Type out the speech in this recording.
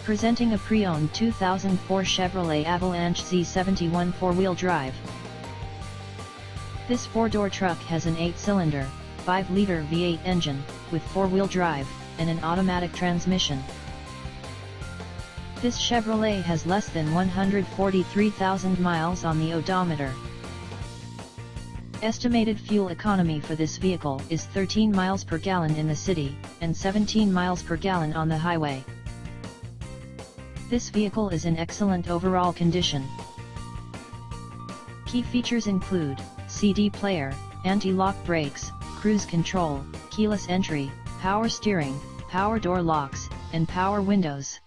Presenting a pre-owned 2004 Chevrolet Avalanche Z71 4-wheel drive. This 4-door truck has an 8-cylinder, 5-liter V8 engine, with 4-wheel drive, and an automatic transmission. This Chevrolet has less than 143,000 miles on the odometer. Estimated fuel economy for this vehicle is 13 miles per gallon in the city, and 17 miles per gallon on the highway. This vehicle is in excellent overall condition. Key features include CD player, anti-lock brakes, cruise control, keyless entry, power steering, power door locks, and power windows.